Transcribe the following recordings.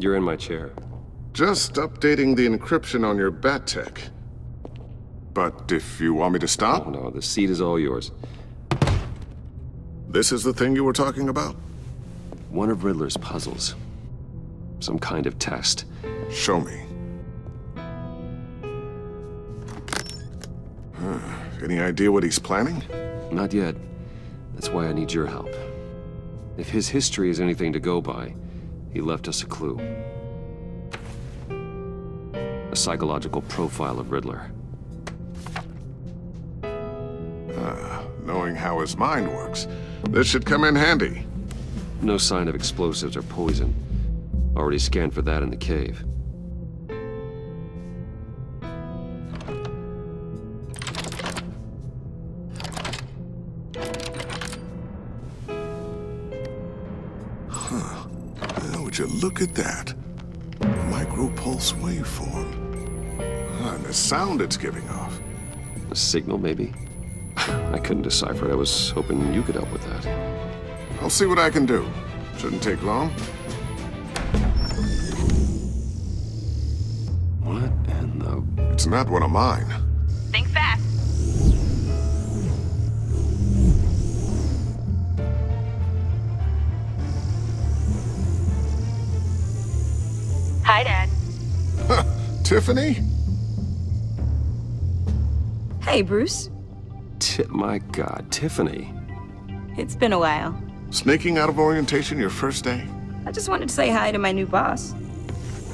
You're in my chair. Just updating the encryption on your bat tech. But if you want me to stop, Oh no, the seat is all yours. this is the thing you were talking about? One of Riddler's puzzles. Some kind of test. Show me. Any idea what he's planning? Not yet. That's why I need your help. If his history is anything to go by, he left us a clue. A psychological profile of Riddler. Knowing how his mind works, this should come in handy. No sign of explosives or poison. Already scanned for that in the cave. Would you look at that? Micropulse waveform. And the sound it's giving off. A signal, maybe? I couldn't decipher it. I was hoping you could help with that. I'll see what I can do. Shouldn't take long. What in the... It's not one of mine. Think fast. Hi, Dad. Tiffany? Hey, Bruce. My God, Tiffany. It's been a while. Sneaking out of orientation your first day? I just wanted to say hi to my new boss.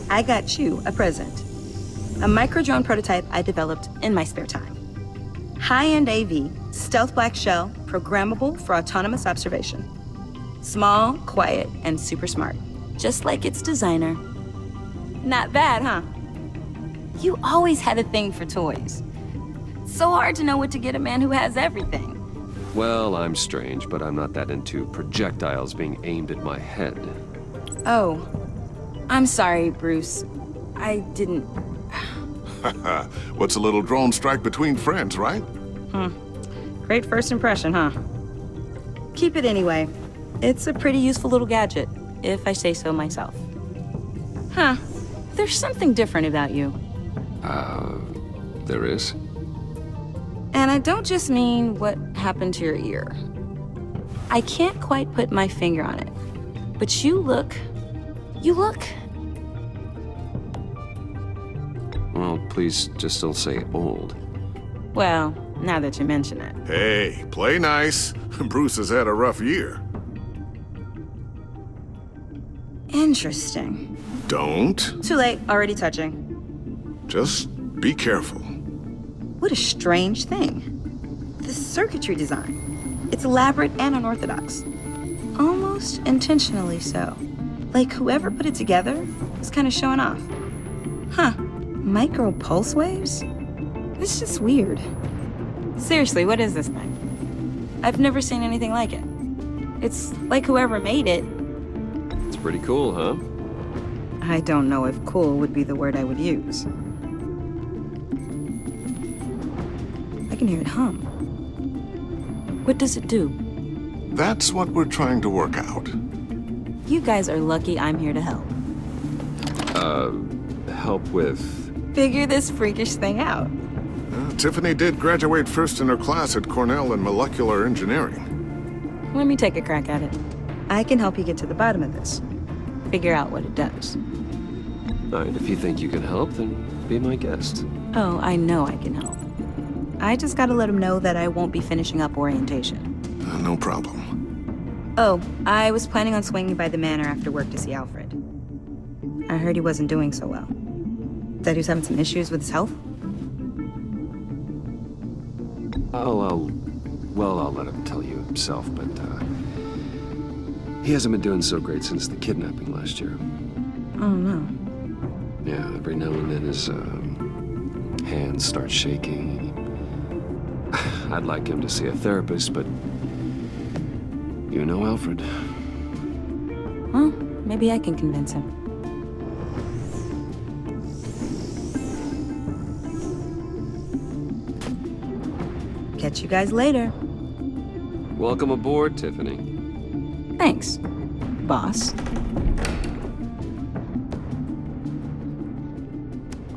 I got you a present. A micro-drone prototype I developed in my spare time. High-end AV, stealth black shell, programmable for autonomous observation. Small, quiet, and super smart. Just like its designer. Not bad, huh? You always had a thing for toys. So hard to know what to get a man who has everything. Well, I'm strange, but I'm not that into projectiles being aimed at my head. Oh, I'm sorry, Bruce. I didn't... What's a little drone strike between friends, right? Great first impression, huh? Keep it anyway. It's a pretty useful little gadget, if I say so myself. Huh. There's something different about you. There is? And I don't just mean what happened to your ear. I can't quite put my finger on it. But you look... Well, please just don't say old. Well, now that you mention it. Hey, play nice. Bruce has had a rough year. Interesting. Don't. Too late, already touching. Just be careful. What a strange thing. The circuitry design. It's elaborate and unorthodox. Almost intentionally so. Like whoever put it together is kind of showing off. Huh. Micro pulse waves? It's just weird. Seriously, what is this thing? I've never seen anything like it. It's like whoever made it. It's pretty cool, huh? I don't know if cool would be the word I would use. I can hear it hum. What does it do? That's what we're trying to work out. You guys are lucky I'm here to help. Help with... Figure this freakish thing out. Tiffany did graduate first in her class at Cornell in molecular engineering. Let me take a crack at it. I can help you get to the bottom of this. Figure out what it does. All right, if you think you can help, then be my guest. Oh, I know I can help. I just gotta let him know that I won't be finishing up orientation. No problem. Oh, I was planning on swinging by the manor after work to see Alfred. I heard he wasn't doing so well. That he was having some issues with his health? I'll let him tell you himself, but, he hasn't been doing so great since the kidnapping last year. Oh, no. Yeah, every now and then his, hands start shaking. I'd like him to see a therapist, but... You know Alfred. Well, maybe I can convince him. Catch you guys later. Welcome aboard, Tiffany. Thanks, boss.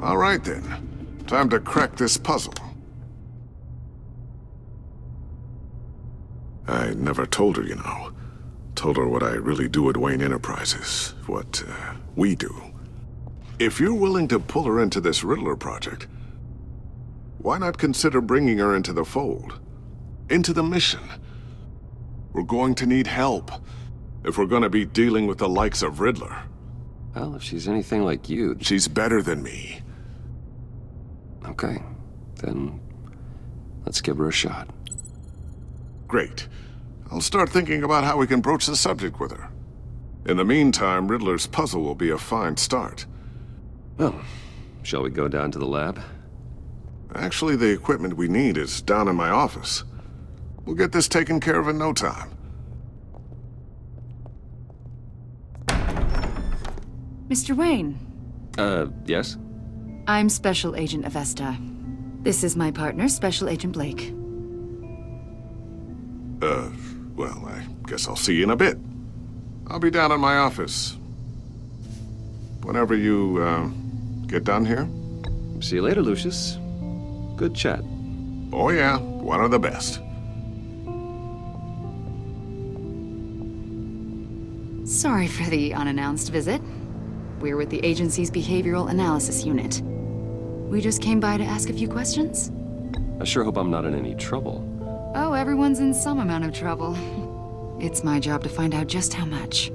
All right then. Time to crack this puzzle. I never told her, you know. Told her what I really do at Wayne Enterprises. What, we do. If you're willing to pull her into this Riddler project, why not consider bringing her into the fold? Into the mission? We're going to need help if we're going to be dealing with the likes of Riddler. Well, if she's anything like you... She's better than me. Okay, then let's give her a shot. Great. I'll start thinking about how we can broach the subject with her. In the meantime, Riddler's puzzle will be a fine start. Well, shall we go down to the lab? Actually, the equipment we need is down in my office. We'll get this taken care of in no time. Mr. Wayne, Yes? I'm Special Agent Avesta. This is my partner, Special Agent Blake. Well, I guess I'll see you in a bit. I'll be down in my office. Whenever you, get done here. See you later, Lucius. Good chat. Oh yeah, one of the best. Sorry for the unannounced visit. We're with the agency's Behavioral Analysis Unit. We just came by to ask a few questions. I sure hope I'm not in any trouble. Oh, everyone's in some amount of trouble. It's my job to find out just how much.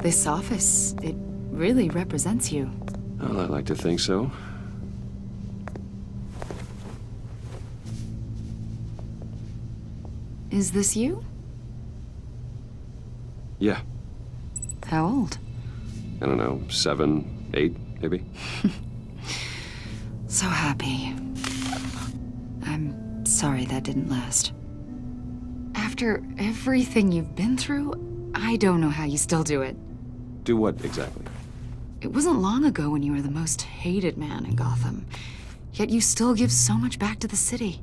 This office, it really represents you. Well, I'd like to think so. Is this you? Yeah, How old? I don't know, 7, 8, maybe? So happy. I'm sorry that didn't last. After everything you've been through, I don't know how you still do it. Do what, exactly? It wasn't long ago when you were the most hated man in Gotham, yet you still give so much back to the city.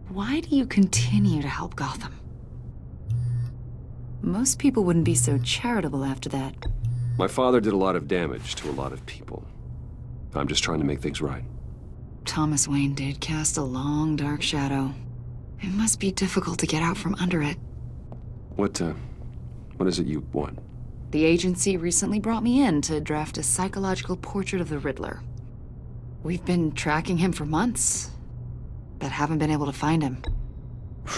Why do you continue to help Gotham? Most people wouldn't be so charitable after that. My father did a lot of damage to a lot of people. I'm just trying to make things right. Thomas Wayne did cast a long, dark shadow. It must be difficult to get out from under it. What is it you want? The agency recently brought me in to draft a psychological portrait of the Riddler. We've been tracking him for months, but haven't been able to find him.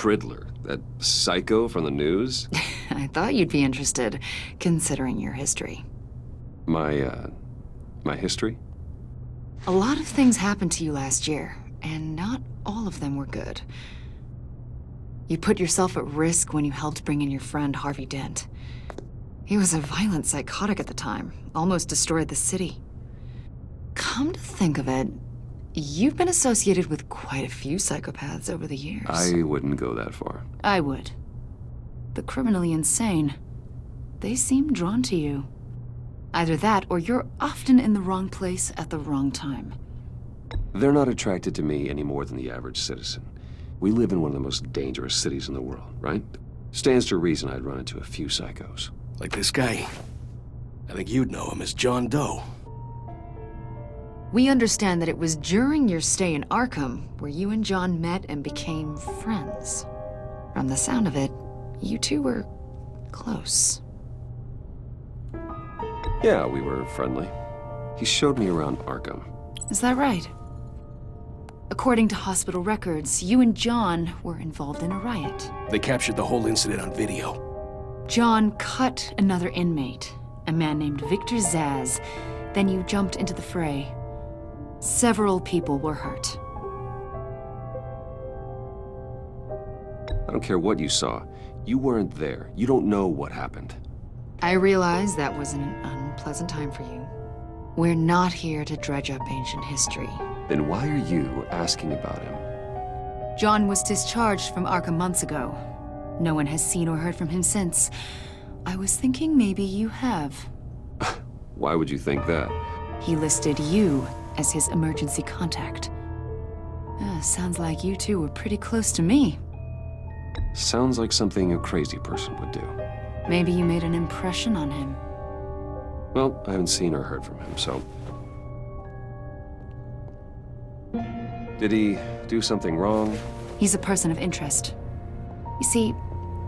Riddler, that psycho from the news? I thought you'd be interested, considering your history. My history? A lot of things happened to you last year, and not all of them were good. You put yourself at risk when you helped bring in your friend Harvey Dent. He was a violent psychotic at the time, almost destroyed the city. Come to think of it, you've been associated with quite a few psychopaths over the years. I wouldn't go that far. I would. The criminally insane, they seem drawn to you. Either that, or you're often in the wrong place at the wrong time. They're not attracted to me any more than the average citizen. We live in one of the most dangerous cities in the world, right? Stands to reason I'd run into a few psychos. Like this guy. I think you'd know him as John Doe. We understand that it was during your stay in Arkham where you and John met and became friends. From the sound of it, you two were close. Yeah, we were friendly. He showed me around Arkham. Is that right? According to hospital records, you and John were involved in a riot. They captured the whole incident on video. John cut another inmate, a man named Victor Zsasz. Then you jumped into the fray. Several people were hurt. I don't care what you saw. You weren't there. You don't know what happened. I realize that was an unpleasant time for you. We're not here to dredge up ancient history. Then why are you asking about him? John was discharged from Arkham months ago. No one has seen or heard from him since. I was thinking maybe you have. Why would you think that? He listed you as his emergency contact. Sounds like you two were pretty close to me. Sounds like something a crazy person would do. Maybe you made an impression on him. Well, I haven't seen or heard from him, so... Did he do something wrong? He's a person of interest. You see,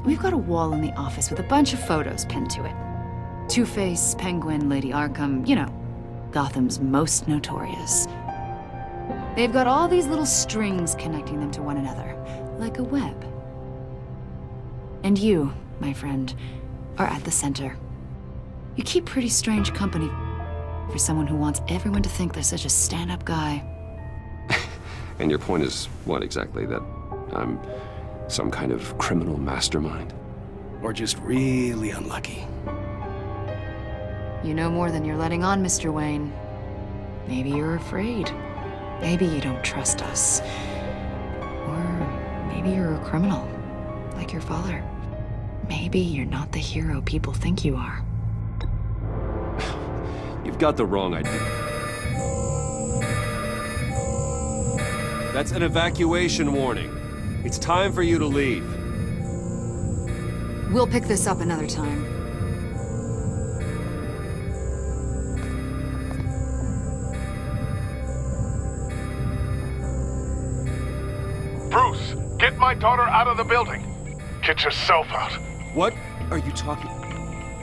we've got a wall in the office with a bunch of photos pinned to it. Two-Face, Penguin, Lady Arkham, you know, Gotham's most notorious. They've got all these little strings connecting them to one another, like a web. And you, my friend, are at the center. You keep pretty strange company for someone who wants everyone to think they're such a stand-up guy. And your point is what exactly? That I'm some kind of criminal mastermind? Or just really unlucky. You know more than you're letting on, Mr. Wayne. Maybe you're afraid. Maybe you don't trust us. Or maybe you're a criminal, like your father. Maybe you're not the hero people think you are. You've got the wrong idea. That's an evacuation warning. It's time for you to leave. We'll pick this up another time. Bruce, get my daughter out of the building. Get yourself out. What are you talking?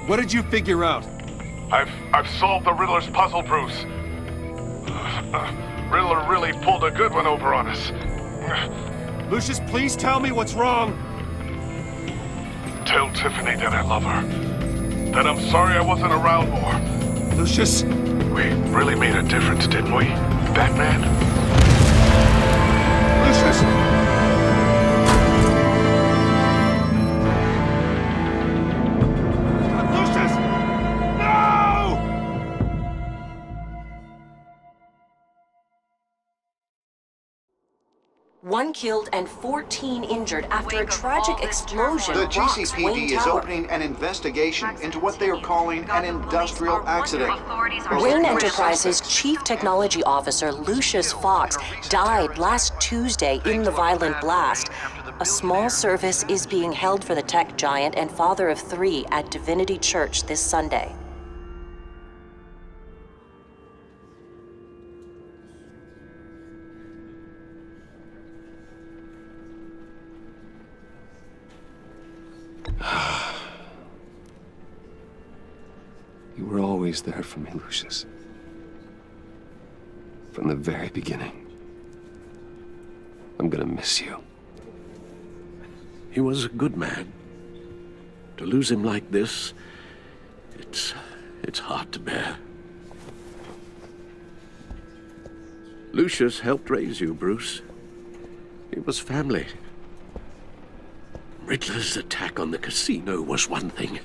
What did you figure out? I've solved the Riddler's puzzle, Bruce. Riddler really pulled a good one over on us. Lucius, please tell me what's wrong. Tell Tiffany that I love her. That I'm sorry I wasn't around more. Lucius! We really made a difference, didn't we, Batman? Lucius! Lucius! No! One killed and 14 injured after a tragic explosion The rocks Wayne GCPD is Tower. opening an investigation into what they are calling an industrial accident. Wayne Enterprises' Chief Technology Officer Lucius Fox died last Tuesday in the violent blast. A small service is being held for the tech giant and father of 3 at Divinity Church this Sunday. You were always there for me, Lucius. From the very beginning. I'm gonna miss you. He was a good man. To lose him like this, it's hard to bear. Lucius helped raise you, Bruce. It was family. Riddler's attack on the casino was one thing,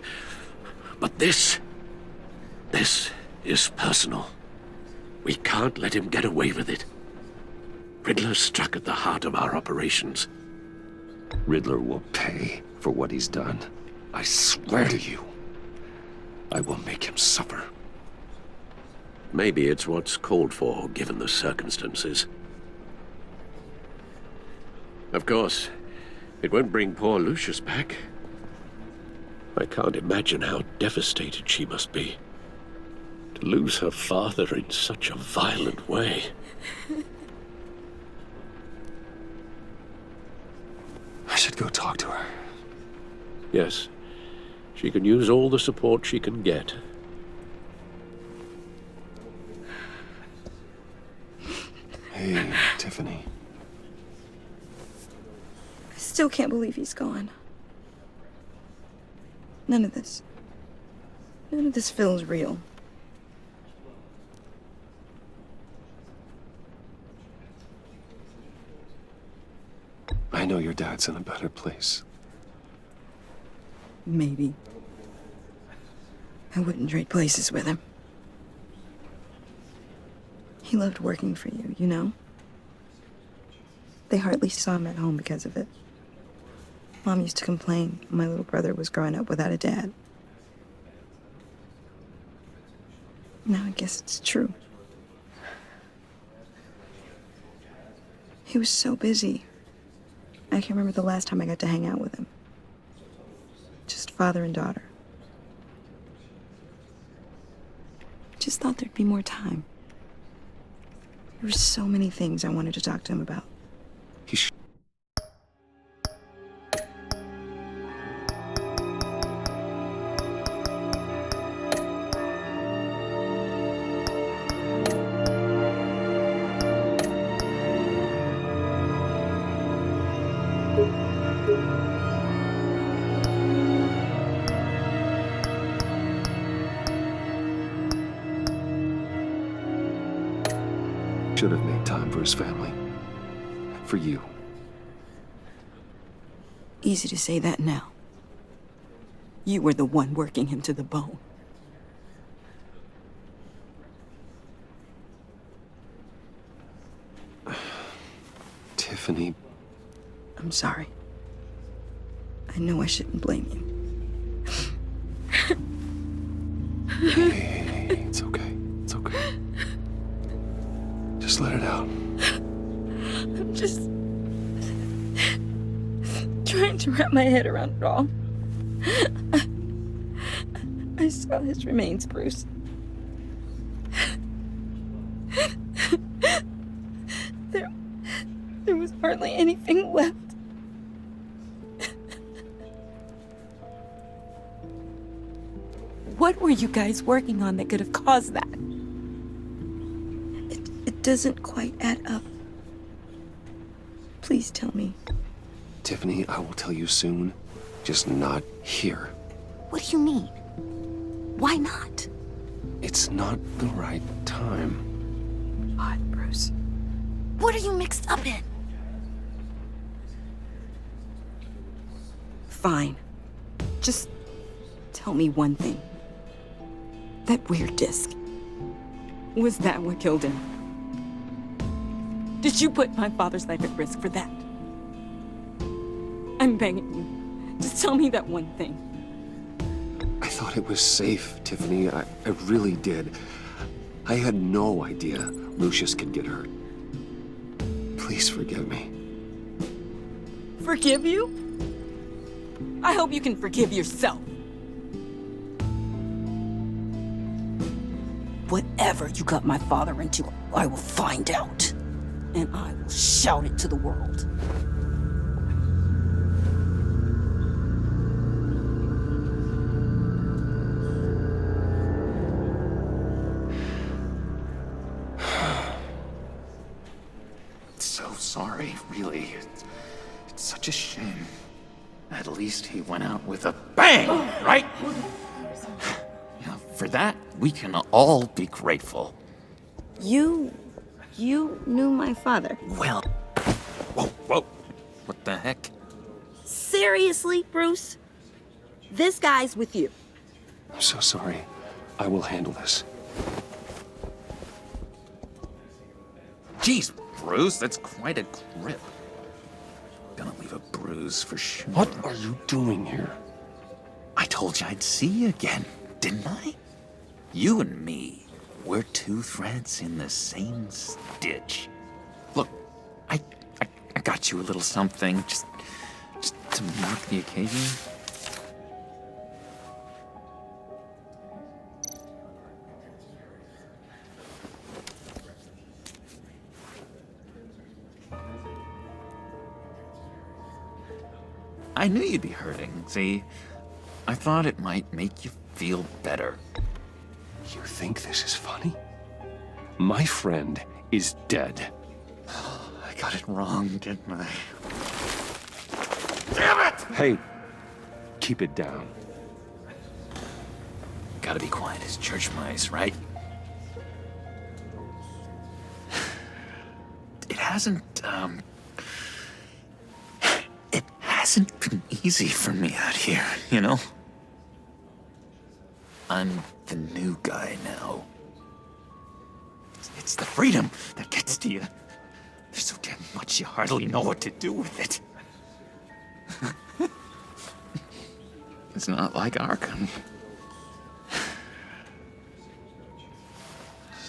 but this is personal. We can't let him get away with it. Riddler struck at the heart of our operations. Riddler will pay for what he's done. I swear to you, I will make him suffer. Maybe it's what's called for, given the circumstances. Of course, it won't bring poor Lucius back. I can't imagine how devastated she must be. To lose her father in such a violent way. I should go talk to her. Yes, she can use all the support she can get. Hey, Tiffany. I still can't believe he's gone. None of this feels real. I know your dad's in a better place. Maybe. I wouldn't trade places with him. He loved working for you, you know? They hardly saw him at home because of it. Mom used to complain my little brother was growing up without a dad. Now I guess it's true. He was so busy. I can't remember the last time I got to hang out with him. Just father and daughter. Just thought there'd be more time. There were so many things I wanted to talk to him about. He sh- should have made time for his family. For you. Easy to say that now. You were the one working him to the bone. Tiffany, I'm sorry. I know I shouldn't blame you. hey, it's okay. It's okay. Just let it out. I'm just trying to wrap my head around it all. I saw his remains, Bruce. There was hardly anything left. What were you guys working on that could have caused that? It doesn't quite add up. Please tell me. Tiffany, I will tell you soon. Just not here. What do you mean? Why not? It's not the right time. What, Bruce? What are you mixed up in? Fine. Just tell me one thing. That weird disc. Was that what killed him? Did you put my father's life at risk for that? I'm begging you. Just tell me that one thing. I thought it was safe, Tiffany. I really did. I had no idea Lucius could get hurt. Please forgive me. Forgive you? I hope you can forgive yourself. Whatever you got my father into, I will find out. And I will shout it to the world. So sorry, really. It's such a shame. At least he went out with a bang, right? Yeah, for that, we can all be grateful. You knew my father. Well, whoa. What the heck? Seriously, Bruce? This guy's with you. I'm so sorry. I will handle this. Jeez, Bruce, that's quite a grip. Gonna leave a bruise for sure. What are you doing here? I told you I'd see you again, didn't I? You and me, we're two threads in the same stitch. Look, I got you a little something, just to mark the occasion. I knew you'd be hurting, see? I thought it might make you feel better. You think this is funny? My friend is dead. I got it wrong, didn't I? Damn it! Hey, keep it down. Gotta be quiet as church mice, right? It hasn't been easy for me out here, you know? I'm the new guy now. It's the freedom that gets to you. There's so damn much you hardly know what to do with it. It's not like Arkham.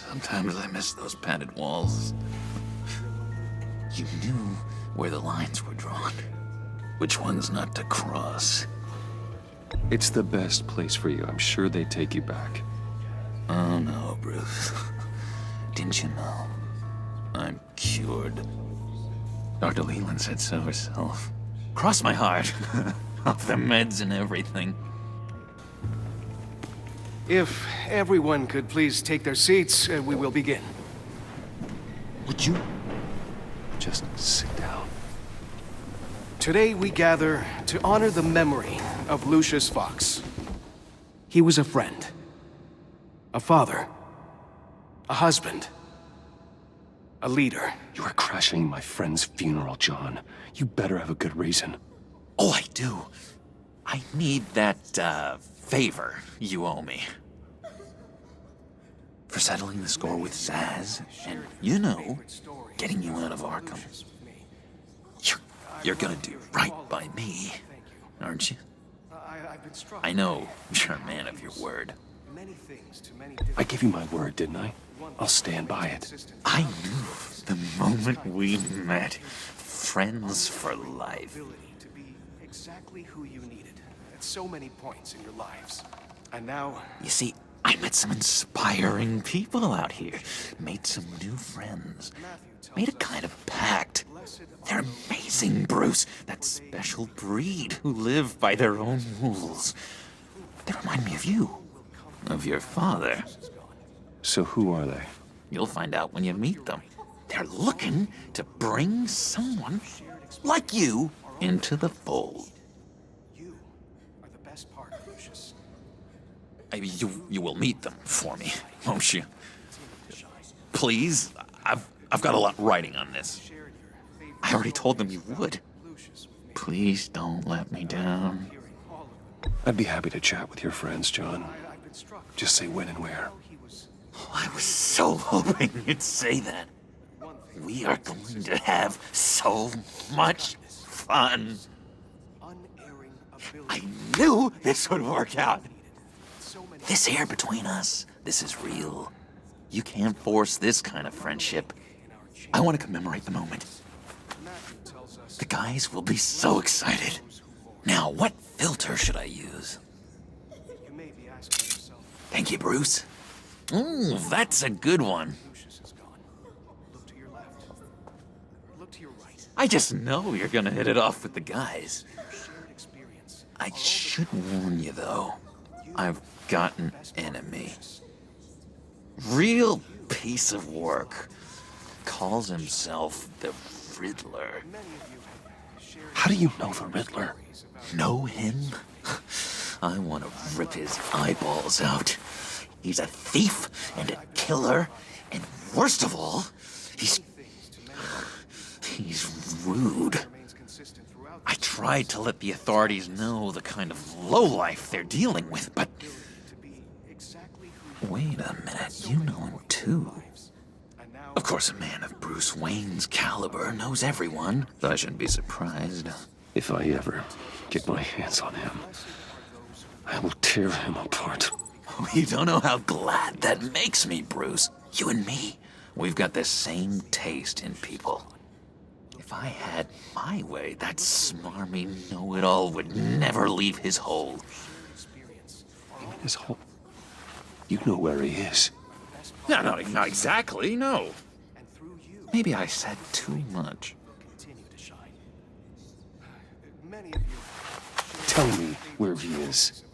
Sometimes I miss those padded walls. You knew where the lines were drawn. Which ones not to cross. It's the best place for you. I'm sure they take you back. Oh no, Bruce. Didn't you know? I'm cured. Dr. Leland said so herself. Cross my heart. Off the meds and everything. If everyone could please take their seats, we will begin. Would you just sit down? Today we gather to honor the memory of Lucius Fox. He was a friend, a father, a husband, a leader. You are crashing my friend's funeral, John. You better have a good reason. Oh, I do. I need that, favor you owe me. For settling the score with Zaz, and, you know, getting you out of Arkham. You're gonna do right by me, aren't you? I know you're a man of your word. I gave you my word, didn't I? I'll stand by it. I knew the moment we met. Friends for life. To be exactly who you needed at so many points in your lives. And now, You see, I met some inspiring people out here. Made some new friends. Made a kind of pact. They're amazing, Bruce. That special breed who live by their own rules. They remind me of you. Of your father. So who are they? You'll find out when you meet them. They're looking to bring someone like you into the fold. you are the best part of Lucius. You will meet them for me, won't you? Please, I've got a lot writing on this. I already told them you would. Please don't let me down. I'd be happy to chat with your friends, John. Just say when and where. Oh, I was so hoping you'd say that. We are going to have so much fun. I knew this would work out. This air between us, this is real. You can't force this kind of friendship. I want to commemorate the moment. The guys will be so excited. Now, what filter should I use? Thank you, Bruce. Ooh, that's a good one. Look to your left. Look to your right. I just know you're gonna hit it off with the guys. Shared experience. I should warn you, though. I've got an enemy. Real piece of work. Calls himself the Riddler. How do you know the Riddler? Know him? I want to rip his eyeballs out. He's a thief and a killer, and worst of all, he's rude. I tried to let the authorities know the kind of lowlife they're dealing with, but... Wait a minute, you know him too. Of course, a man of Bruce Wayne's caliber knows everyone, so I shouldn't be surprised. If I ever get my hands on him, I will tear him apart. You don't know how glad that makes me, Bruce. You and me, we've got the same taste in people. If I had my way, that smarmy know-it-all would never leave his hole. His whole... You know where he is. No, not exactly, no. Maybe I said too much. Tell me where he is.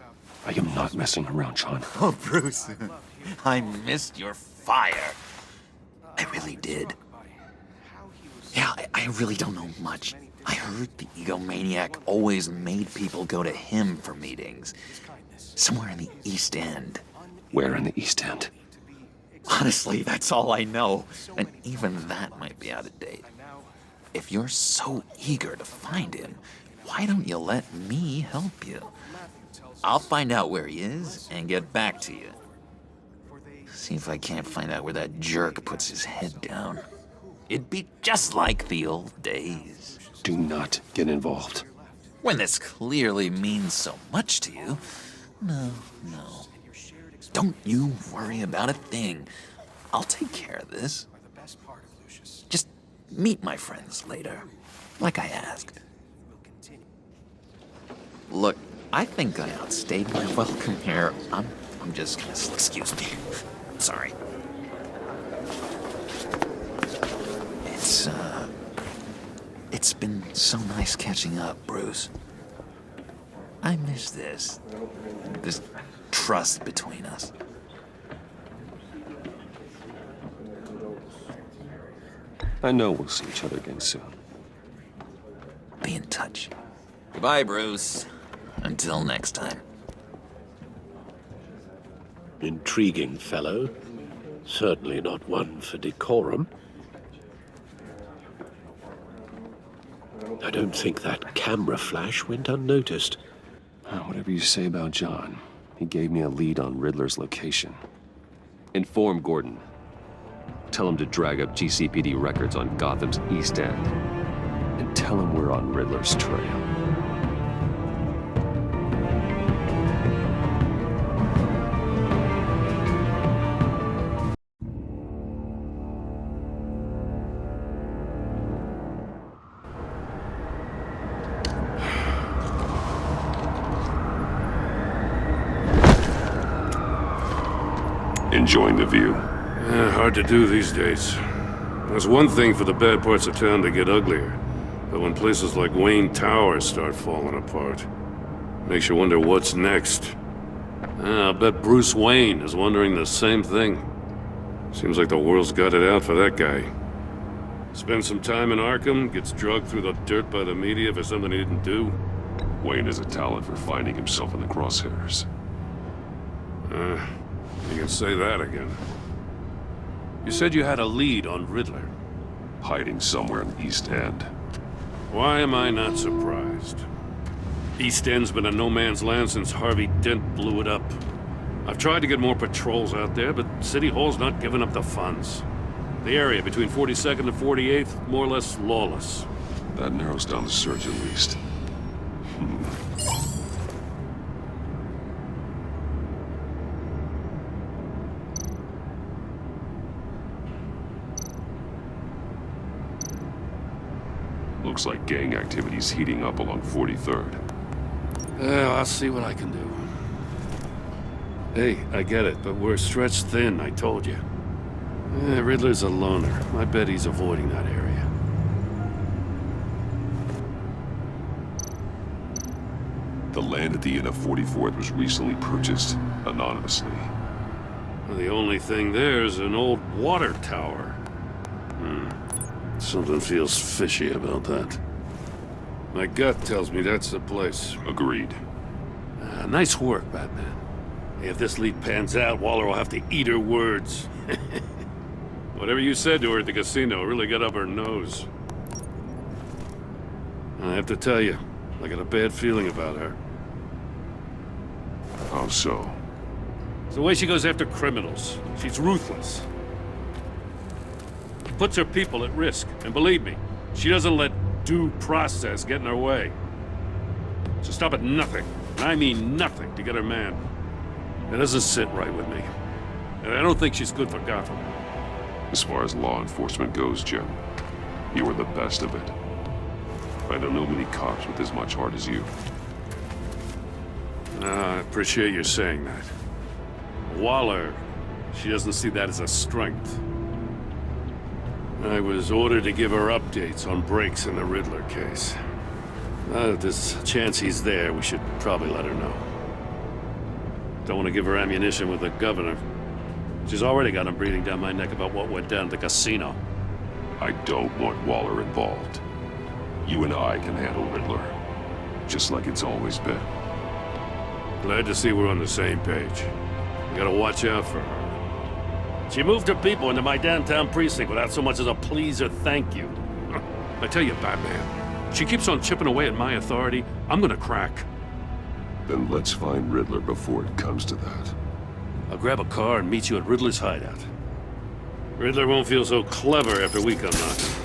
I am not messing around, John. Oh, Bruce, I missed your fire. I really did. Yeah, I really don't know much. I heard the egomaniac always made people go to him for meetings. Somewhere in the East End. Where in the East End? Honestly, that's all I know. And even that might be out of date. If you're so eager to find him, why don't you let me help you? I'll find out where he is and get back to you. See if I can't find out where that jerk puts his head down. It'd be just like the old days. Do not get involved. When this clearly means so much to you. No. Don't you worry about a thing. I'll take care of this. Just meet my friends later, like I asked. Look, I think I outstayed my welcome here. I'm just gonna... Excuse me. Sorry. It's been so nice catching up, Bruce. I miss this trust between us. I know we'll see each other again soon. Be in touch. Goodbye, Bruce. Until next time. Intriguing fellow. Certainly not one for decorum. I don't think that camera flash went unnoticed. Whatever you say about John, he gave me a lead on Riddler's location. Inform Gordon. Tell him to drag up GCPD records on Gotham's East End. And tell him we're on Riddler's trail. Enjoying the view? Hard to do these days. There's one thing for the bad parts of town to get uglier, but when places like Wayne Tower start falling apart, makes you wonder what's next. I'll bet Bruce Wayne is wondering the same thing. Seems like the world's got it out for that guy. Spends some time in Arkham, gets drugged through the dirt by the media for something he didn't do. Wayne has a talent for finding himself in the crosshairs. You can say that again. You said you had a lead on Riddler. Hiding somewhere in the East End. Why am I not surprised? East End's been a no-man's land since Harvey Dent blew it up. I've tried to get more patrols out there, but City Hall's not giving up the funds. The area between 42nd and 48th, more or less lawless. That narrows down the search at least. Looks like gang activity's heating up along 43rd. I'll see what I can do. Hey, I get it, but we're stretched thin, I told you. Riddler's a loner. I bet he's avoiding that area. The land at the end of 44th was recently purchased anonymously. Well, the only thing there is an old water tower. Something feels fishy about that. My gut tells me that's the place. Agreed. Nice work, Batman. If this lead pans out, Waller will have to eat her words. Whatever you said to her at the casino really got up her nose. I have to tell you, I got a bad feeling about her. How so? It's the way she goes after criminals. She's ruthless. Puts her people at risk. And believe me, she doesn't let due process get in her way. She'll stop at nothing, and I mean nothing, to get her man. It doesn't sit right with me. And I don't think she's good for Gotham. As far as law enforcement goes, Jim, you are the best of it. I don't know many cops with as much heart as you. I appreciate you saying that. Waller, she doesn't see that as a strength. I was ordered to give her updates on breaks in the Riddler case. If there's a chance he's there, we should probably let her know. Don't want to give her ammunition with the governor. She's already got him breathing down my neck about what went down at the casino. I don't want Waller involved. You and I can handle Riddler, just like it's always been. Glad to see we're on the same page. You gotta watch out for her. She moved her people into my downtown precinct without so much as a please or thank you. I tell you, Batman, she keeps on chipping away at my authority. I'm gonna crack. Then let's find Riddler before it comes to that. I'll grab a car and meet you at Riddler's hideout. Riddler won't feel so clever after we come knocking.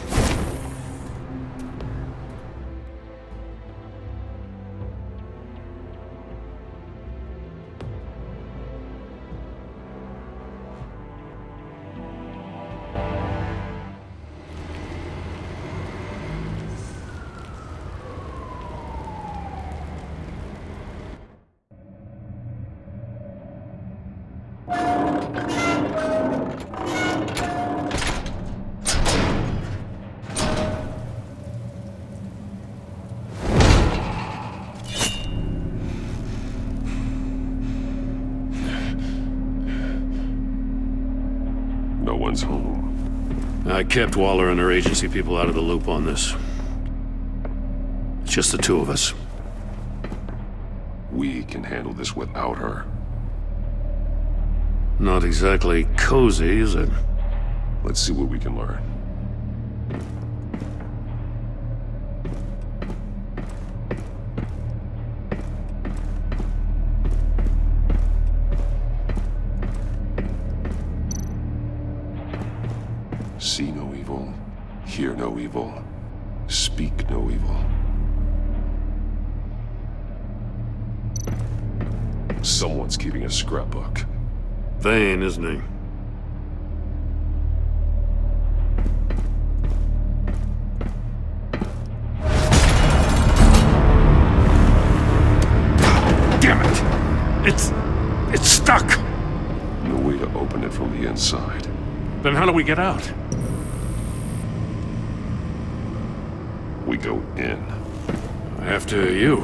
No one's home. I kept Waller and her agency people out of the loop on this. It's just the two of us. We can handle this without her. Not exactly cozy, is it? Let's see what we can learn. See no evil, hear no evil, speak no evil. Someone's keeping a scrapbook. Vane, isn't he? Damn it! It's stuck! No way to open it from the inside. Then how do we get out? We go in. After you.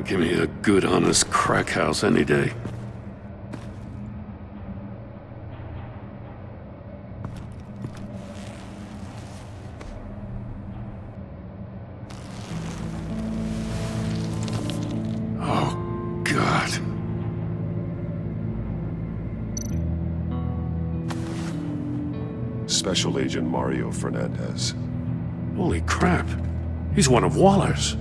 Give me a good, honest crack house any day. Oh, God. Special Agent Mario Fernandez. Holy crap. He's one of Waller's.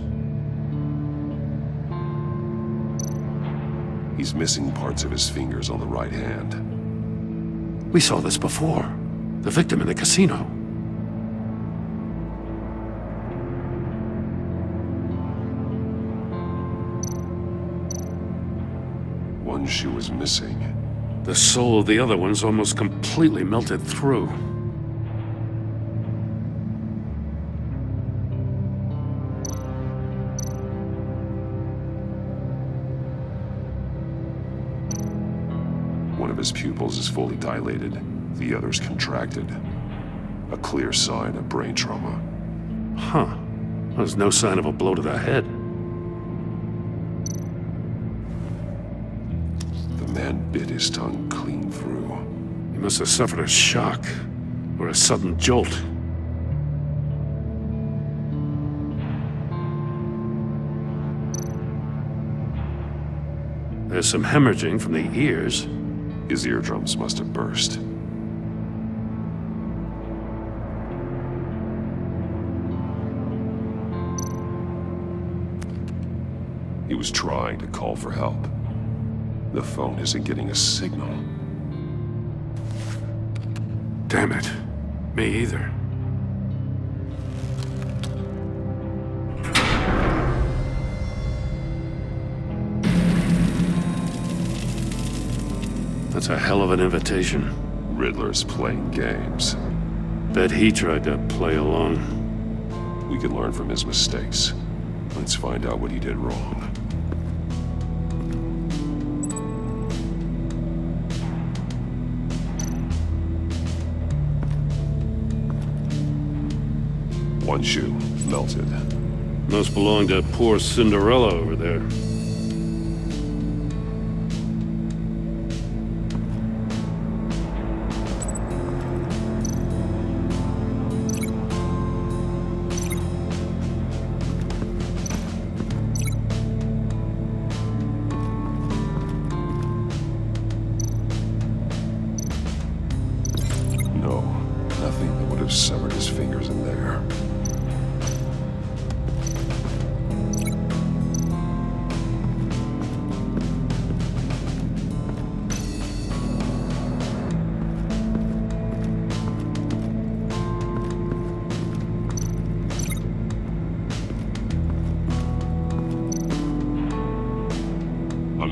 He's missing parts of his fingers on the right hand. We saw this before. The victim in the casino. One shoe is missing. The soul of the other one's almost completely melted through. One of his pupils is fully dilated, the other's contracted. A clear sign of brain trauma. Huh. There's no sign of a blow to the head. The man bit his tongue clean through. He must have suffered a shock, or a sudden jolt. There's some hemorrhaging from the ears. His eardrums must have burst. He was trying to call for help. The phone isn't getting a signal. Damn it. Me either. That's a hell of an invitation. Riddler's playing games. Bet he tried to play along. We can learn from his mistakes. Let's find out what he did wrong. One shoe, melted. Must belong to poor Cinderella over there. No, nothing that would have severed his fingers in there.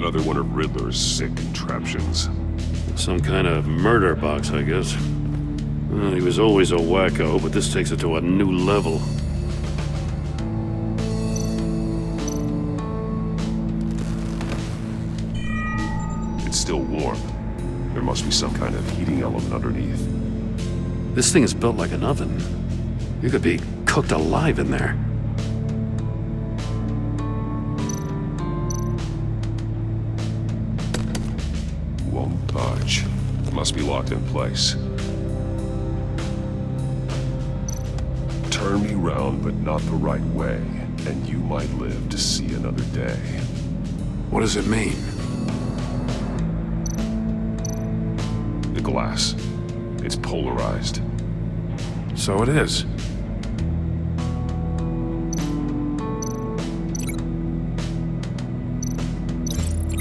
Another one of Riddler's sick contraptions. Some kind of murder box, I guess. Well, he was always a wacko, but this takes it to a new level. It's still warm. There must be some kind of heating element underneath. This thing is built like an oven. You could be cooked alive in there. Won't budge. Must be locked in place. Turn me round, but not the right way, and you might live to see another day. What does it mean? The glass. It's polarized. So it is.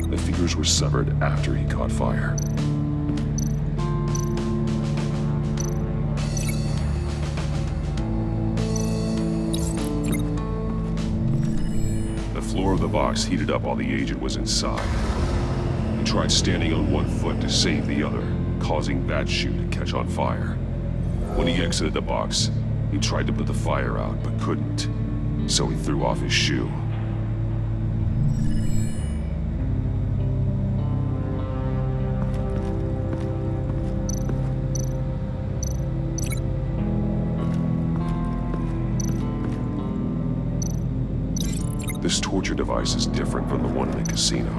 The fingers were severed after he caught fire. The floor of the box heated up while the agent was inside. He tried standing on one foot to save the other, causing that shoe to catch on fire. When he exited the box, he tried to put the fire out, but couldn't. So he threw off his shoe. This torture device is different from the one in the casino.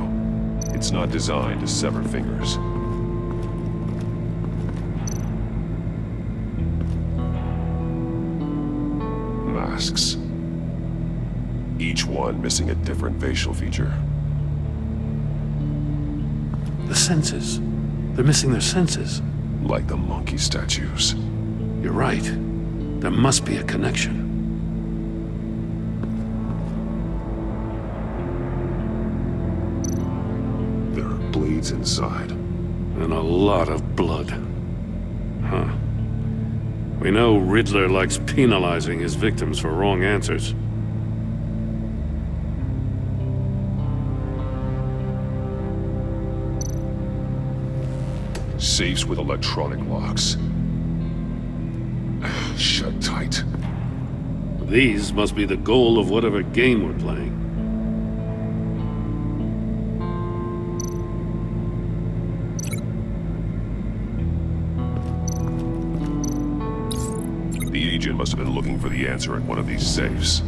It's not designed to sever fingers. Masks. Each one missing a different facial feature. The senses. They're missing their senses. Like the monkey statues. You're right. There must be a connection. There are blades inside. And a lot of blood. Huh. We know Riddler likes penalizing his victims for wrong answers. Safes with electronic locks. Shut tight. These must be the goal of whatever game we're playing. The agent must have been looking for the answer in one of these safes.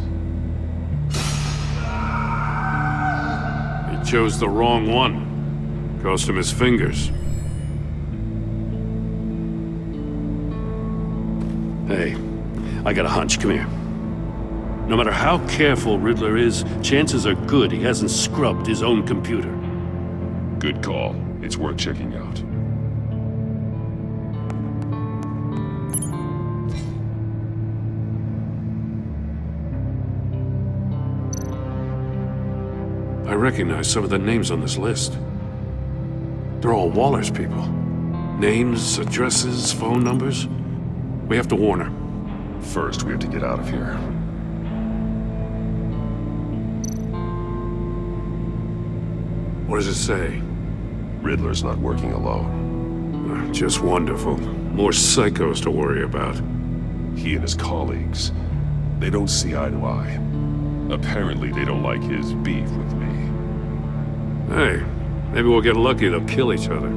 He chose the wrong one. Cost him his fingers. Hey, I got a hunch. Come here. No matter how careful Riddler is, chances are good he hasn't scrubbed his own computer. Good call. It's worth checking out. I recognize some of the names on this list. They're all Waller's people. Names, addresses, phone numbers. We have to warn her. First, we have to get out of here. What does it say? Riddler's not working alone. Just wonderful. More psychos to worry about. He and his colleagues, they don't see eye to eye. Apparently, they don't like his beef with me. Hey, maybe we'll get lucky they'll kill each other.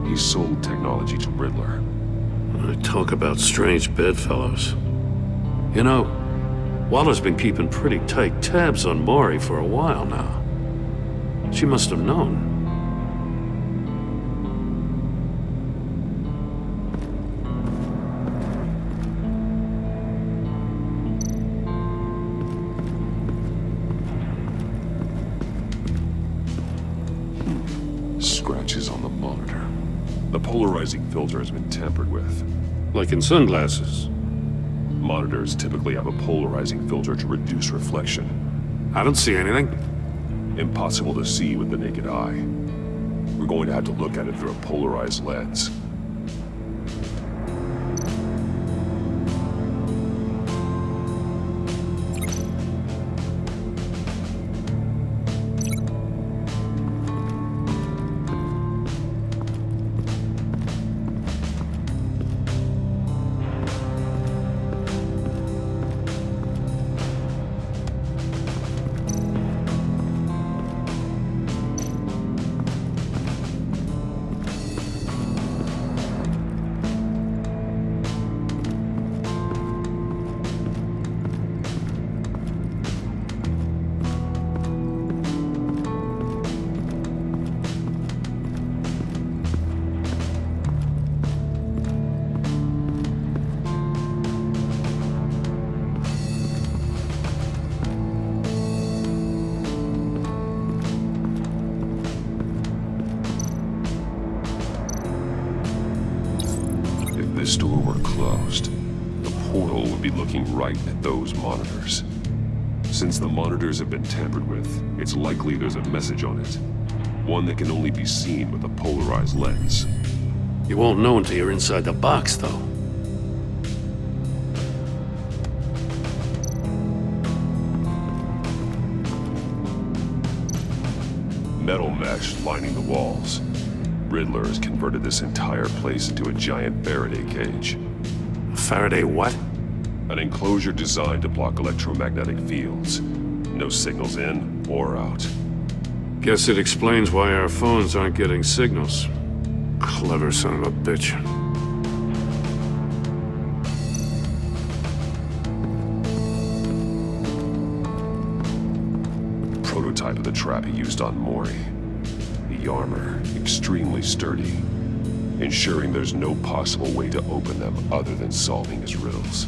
He sold technology to Riddler. Talk about strange bedfellows. You know, Waller's been keeping pretty tight tabs on Maury for a while now. She must have known. Scratches on the monitor. The polarizing filter has been tampered with. Like in sunglasses. Monitors typically have a polarizing filter to reduce reflection. I don't see anything. Impossible to see with the naked eye. We're going to have to look at it through a polarized lens. If this door were closed, the portal would be looking right at those monitors. Since the monitors have been tampered with, it's likely there's a message on it. One that can only be seen with a polarized lens. You won't know until you're inside the box, though. Metal mesh lining the walls. Riddler has converted this entire place into a giant Faraday cage. Faraday what? An enclosure designed to block electromagnetic fields. No signals in or out. Guess it explains why our phones aren't getting signals. Clever son of a bitch. Prototype of the trap he used on Mori. The armor, extremely sturdy, ensuring there's no possible way to open them other than solving his riddles.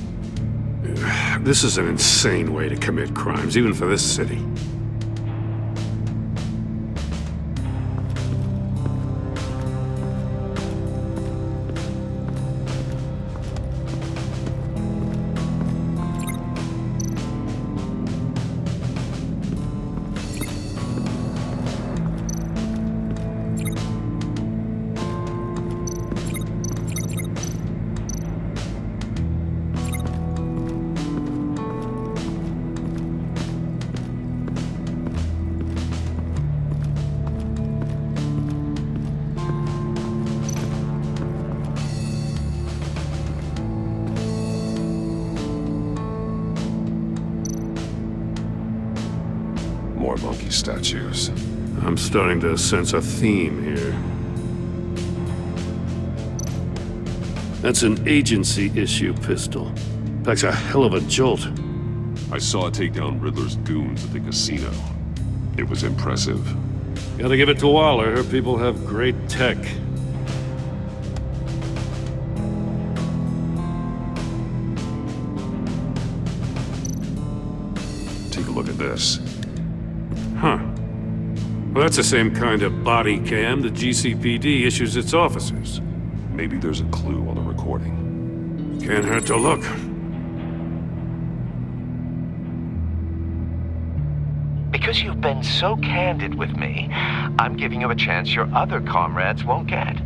This is an insane way to commit crimes, even for this city. More monkey statues. I'm starting to sense a theme here. That's an agency-issue pistol. Packs a hell of a jolt. I saw it take down Riddler's goons at the casino. It was impressive. Gotta give it to Waller. Her people have great tech. Take a look at this. Huh. Well, that's the same kind of body cam the GCPD issues its officers. Maybe there's a clue on the recording. Can't hurt to look. Because you've been so candid with me, I'm giving you a chance your other comrades won't get.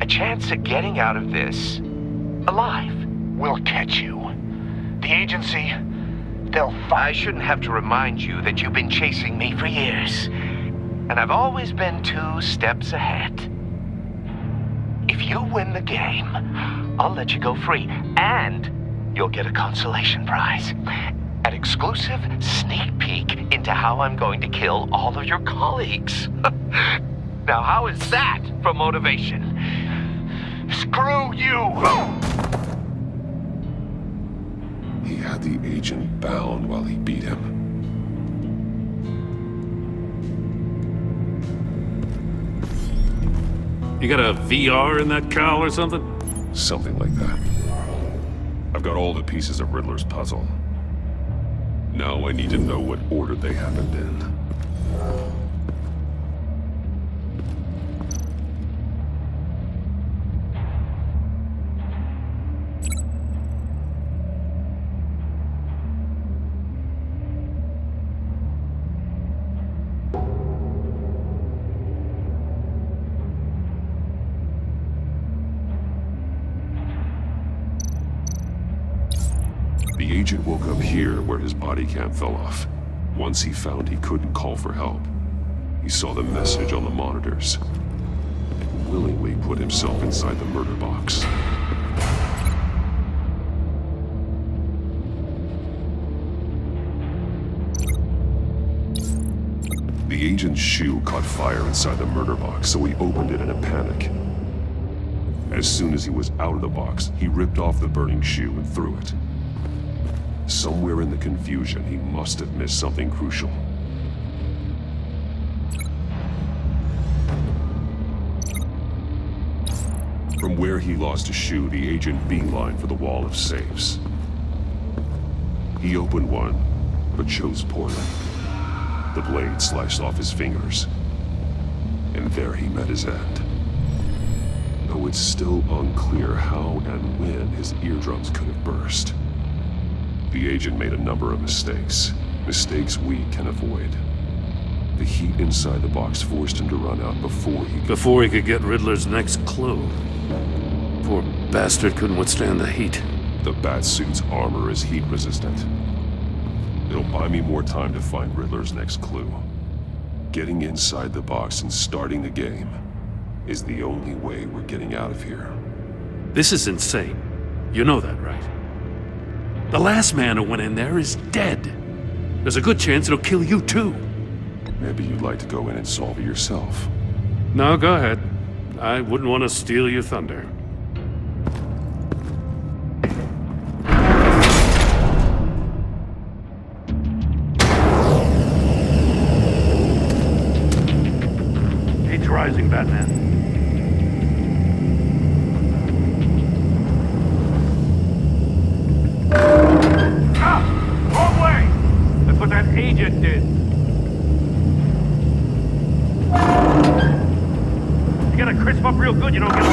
A chance at getting out of this alive. We'll catch you. The agency, they'll find... I shouldn't have to remind you that you've been chasing me for years. And I've always been 2 steps ahead. If you win the game, I'll let you go free. And you'll get a consolation prize. An exclusive sneak peek into how I'm going to kill all of your colleagues. Now, how is that for motivation? Screw you! He had the agent bound while he beat him. You got a VR in that cowl or something? Something like that. I've got all the pieces of Riddler's puzzle. Now I need to know what order they happened in. The agent woke up here where his body cam fell off. Once he found he couldn't call for help, he saw the message on the monitors and willingly put himself inside the murder box. The agent's shoe caught fire inside the murder box, so he opened it in a panic. As soon as he was out of the box, he ripped off the burning shoe and threw it. Somewhere in the confusion, he must have missed something crucial. From where he lost a shoe, the agent beelined for the wall of safes. He opened one, but chose poorly. The blade sliced off his fingers, and there he met his end. Though it's still unclear how and when his eardrums could have burst. The agent made a number of mistakes. Mistakes we can avoid. The heat inside the box forced him to run out before he could get Riddler's next clue. Poor bastard couldn't withstand the heat. The Batsuit's armor is heat resistant. It'll buy me more time to find Riddler's next clue. Getting inside the box and starting the game is the only way we're getting out of here. This is insane. You know that, right? The last man who went in there is dead. There's a good chance it'll kill you too. Maybe you'd like to go in and solve it yourself. No, go ahead. I wouldn't want to steal your thunder. Heat's rising, Batman. Wrong way! That's what that agent did. You gotta crisp up real good, you don't get a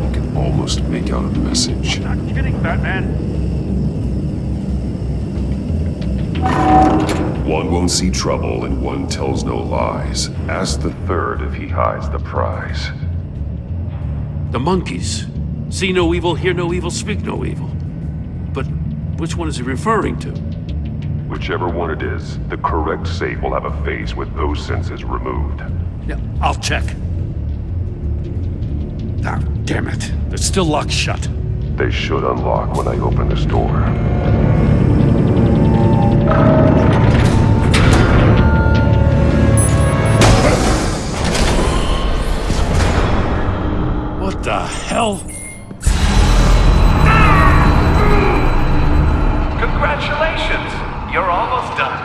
You can almost make out a message. Not kidding, Batman. One won't see trouble and one tells no lies. Ask the third if he hides the prize. The monkeys. See no evil, hear no evil, speak no evil. But which one is he referring to? Whichever one it is, the correct safe will have a face with those senses removed. Yeah, I'll check. Ah, damn it. They're still locked shut. They should unlock when I open this door. What the hell? Congratulations! You're almost done.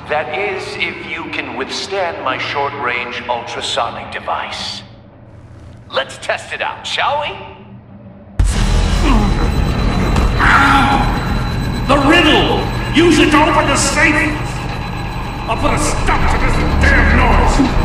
That is, if you can withstand my short-range ultrasonic device. Let's test it out, shall we? The riddle! Use it to open the safe! I'll put a stop to this damn noise!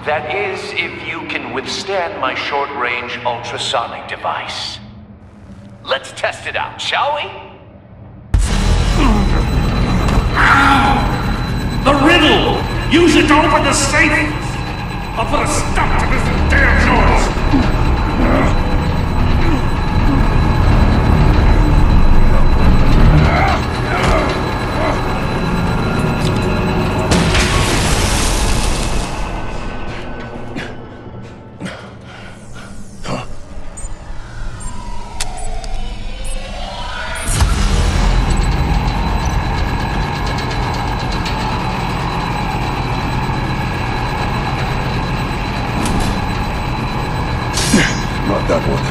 That is, if you can withstand my short-range ultrasonic device. Let's test it out, shall we? The riddle! Use it to open the safe! I'll put a stop to this damn noise! Not that one.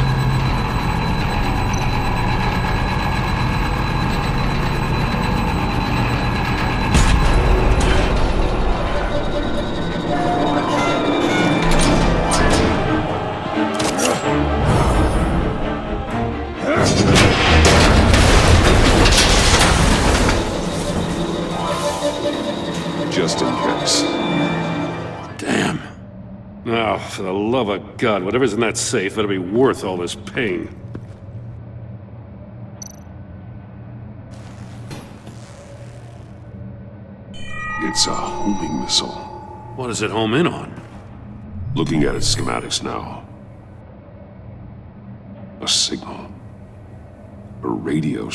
For the love of God, whatever's in that safe better be worth all this pain. It's a homing missile. What does it home in on? Looking at its schematics now. A signal. A radio